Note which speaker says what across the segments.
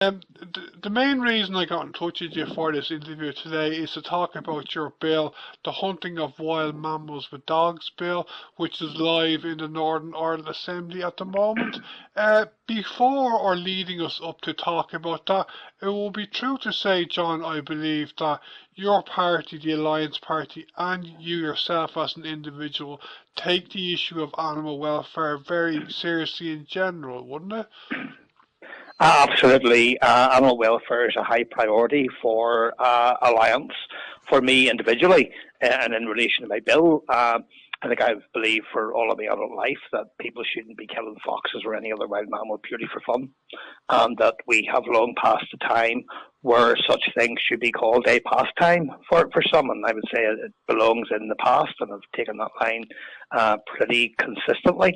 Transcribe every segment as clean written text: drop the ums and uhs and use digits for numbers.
Speaker 1: The main reason I got in touch with you for this interview today is to talk about your bill, the Hunting of Wild Mammals with Dogs bill, which is live in the Northern Ireland Assembly at the moment. Before or leading us up to talk about that, it will be true to say, John, I believe that your party, the Alliance Party, and you yourself as an individual take the issue of animal welfare very seriously in general, wouldn't it?
Speaker 2: Absolutely. Animal welfare is a high priority for Alliance, for me individually, and in relation to my bill. I think I believe for all of my adult life that people shouldn't be killing foxes or any other wild mammal purely for fun, and that we have long passed the time where such things should be called a pastime for some, and I would say it belongs in the past, and I've taken that line pretty consistently.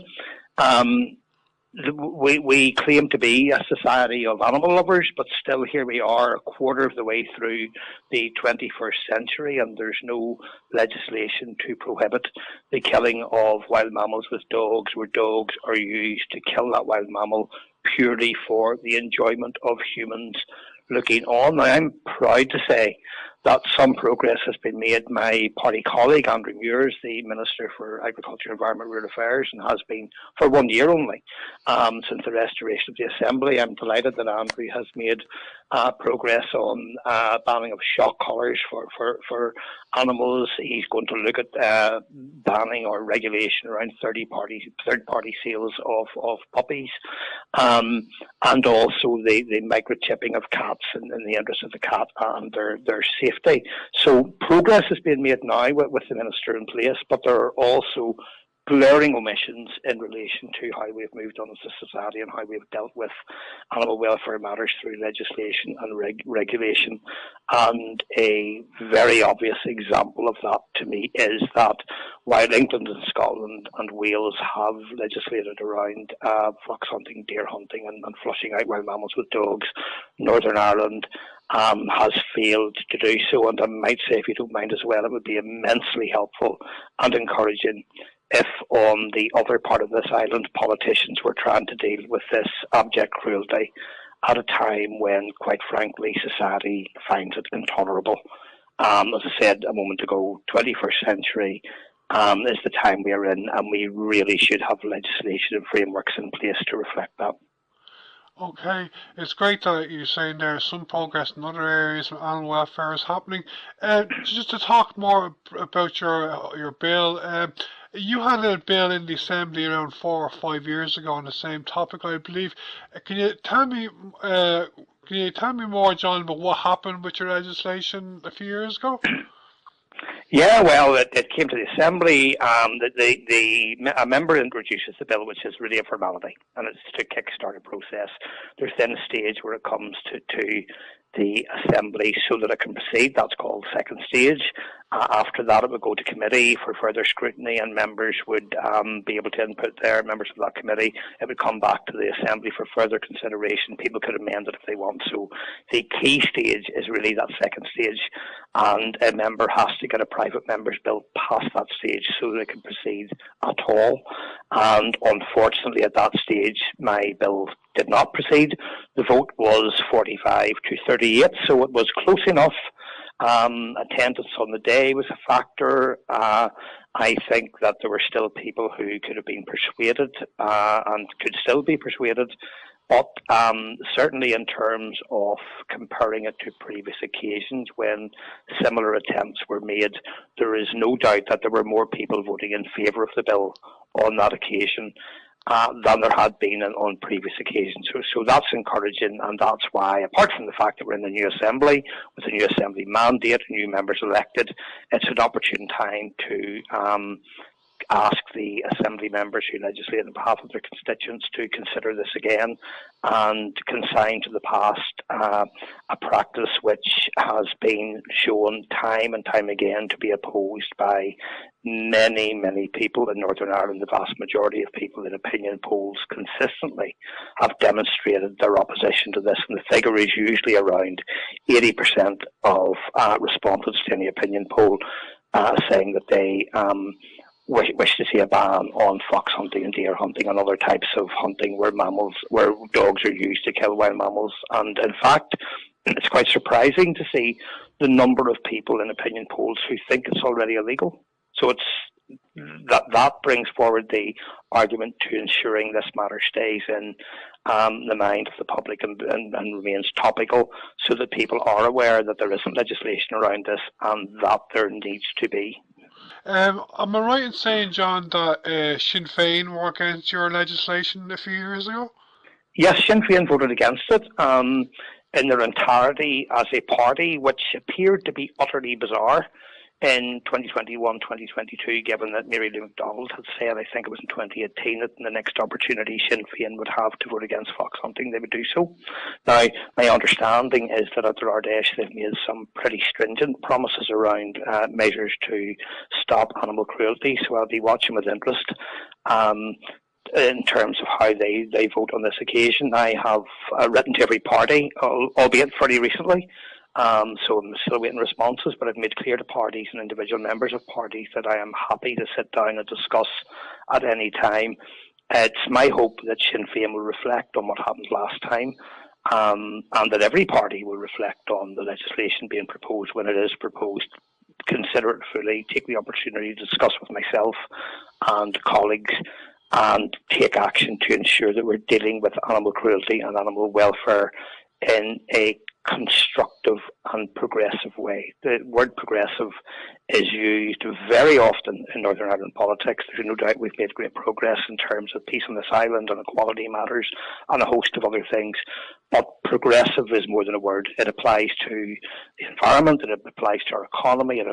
Speaker 2: Um, we claim to be a society of animal lovers, but still here we are a quarter of the way through the 21st century, and there's no legislation to prohibit the killing of wild mammals with dogs, where dogs are used to kill that wild mammal purely for the enjoyment of humans looking on. Now, I'm proud to say that some progress has been made. My party colleague, Andrew Muir, the Minister for Agriculture, Environment and Rural Affairs, and has been for 1 year only since the restoration of the Assembly. I'm delighted that Andrew has made progress on banning of shock collars for animals. He's going to look at banning or regulation around third-party sales of puppies, and also the microchipping of cats in the interest of the cat and their safety. So progress is being made now with the Minister in place, but there are also glaring omissions in relation to how we've moved on as a society and how we've dealt with animal welfare matters through legislation and regulation. And a very obvious example of that to me is that while England and Scotland and Wales have legislated around fox hunting, deer hunting and flushing out wild mammals with dogs, Northern Ireland has failed to do so. And I might say, if you don't mind as well, it would be immensely helpful and encouraging if on the other part of this island politicians were trying to deal with this abject cruelty at a time when, quite frankly, society finds it intolerable. As I said a moment ago, 21st century is the time we are in, and we really should have legislation and frameworks in place to reflect that.
Speaker 1: Okay, it's great that you're saying there's some progress in other areas of animal welfare is happening. Just to talk more about your bill, you had a bill in the Assembly around 4 or 5 years ago on the same topic, I believe. Can you tell me, more, John, about what happened with your legislation a few years ago?
Speaker 2: Yeah, well, it came to the Assembly. A member introduces the bill, which is really a formality, and it's to kickstart a process. There's then a stage where it comes to the Assembly so that it can proceed. That's called second stage. After that, it would go to committee for further scrutiny, and members would be able to input their members of that committee. It would come back to the Assembly for further consideration. People could amend it if they want. So the key stage is really that second stage, and a member has to get a private member's bill past that stage so that it can proceed at all. And unfortunately, at that stage, my bill did not proceed. The vote was 45 to 38, so it was close enough. Attendance on the day was a factor. I think that there were still people who could have been persuaded and could still be persuaded. But certainly in terms of comparing it to previous occasions when similar attempts were made, there is no doubt that there were more people voting in favour of the bill on that occasion than there had been on previous occasions. So that's encouraging, and that's why, apart from the fact that we're in the new Assembly, with a new Assembly mandate, new members elected, it's an opportune time to ask the Assembly members who legislate on behalf of their constituents to consider this again and consign to the past a practice which has been shown time and time again to be opposed by many, many people in Northern Ireland. The vast majority of people in opinion polls consistently have demonstrated their opposition to this, and the figure is usually around 80% of respondents to any opinion poll saying that they wish to see a ban on fox hunting and deer hunting and other types of hunting where dogs are used to kill wild mammals. And in fact, it's quite surprising to see the number of people in opinion polls who think it's already illegal. So that brings forward the argument to ensuring this matter stays in the mind of the public and remains topical, so that people are aware that there isn't legislation around this and that there needs to be.
Speaker 1: Am I right in saying, John, that Sinn Féin were against your legislation a few years ago?
Speaker 2: Yes, Sinn Féin voted against it in their entirety as a party, which appeared to be utterly bizarre in 2021-2022, given that Mary Lou McDonald had said, I think it was in 2018, that in the next opportunity Sinn Féin would have to vote against fox hunting, they would do so. Now, my understanding is that at their Ardèche they've made some pretty stringent promises around measures to stop animal cruelty, so I'll be watching with interest in terms of how they vote on this occasion. I have written to every party, albeit fairly recently, so I'm still waiting responses, but I've made clear to parties and individual members of parties that I am happy to sit down and discuss at any time. It's my hope that Sinn Féin will reflect on what happened last time, and that every party will reflect on the legislation being proposed when it is proposed, consider it fully, take the opportunity to discuss with myself and colleagues, and take action to ensure that we're dealing with animal cruelty and animal welfare in a constructive and progressive way. The word progressive is used very often in Northern Ireland politics. There's no doubt we've made great progress in terms of peace on this island and equality matters and a host of other things. But progressive is more than a word. It applies to the environment, it applies to our economy, it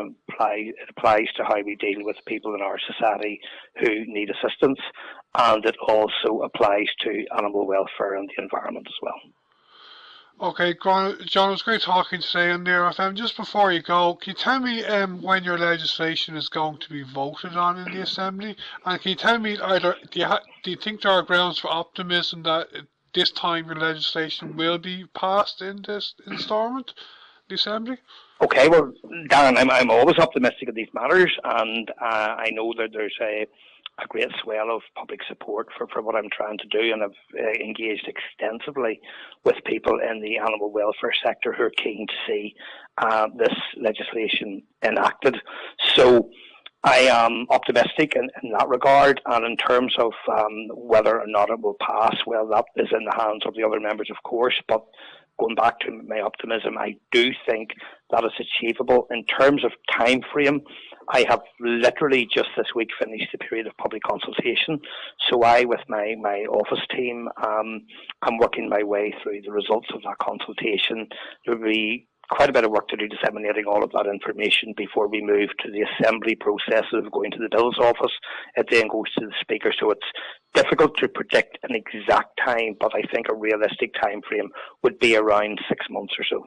Speaker 2: applies to how we deal with people in our society who need assistance, and it also applies to animal welfare and the environment as well.
Speaker 1: Okay, John, it was great talking today on Near FM. Just before you go, can you tell me when your legislation is going to be voted on in the Assembly? And can you tell me, do you think there are grounds for optimism that this time your legislation will be passed in this instalment, the Assembly?
Speaker 2: Okay, well, Darren, I'm always optimistic in these matters, and I know that there's a great swell of public support for what I'm trying to do, and I've engaged extensively with people in the animal welfare sector who are keen to see this legislation enacted. So I am optimistic in that regard, and in terms of whether or not it will pass, well, that is in the hands of the other members, of course, but going back to my optimism, I do think that is achievable. In terms of time frame, I have literally just this week finished the period of public consultation. So I, with my office team, I'm working my way through the results of that consultation. There will be quite a bit of work to do disseminating all of that information before we move to the assembly process of going to the Bill's office. It then goes to the Speaker. So it's difficult to predict an exact time, but I think a realistic time frame would be around 6 months or so.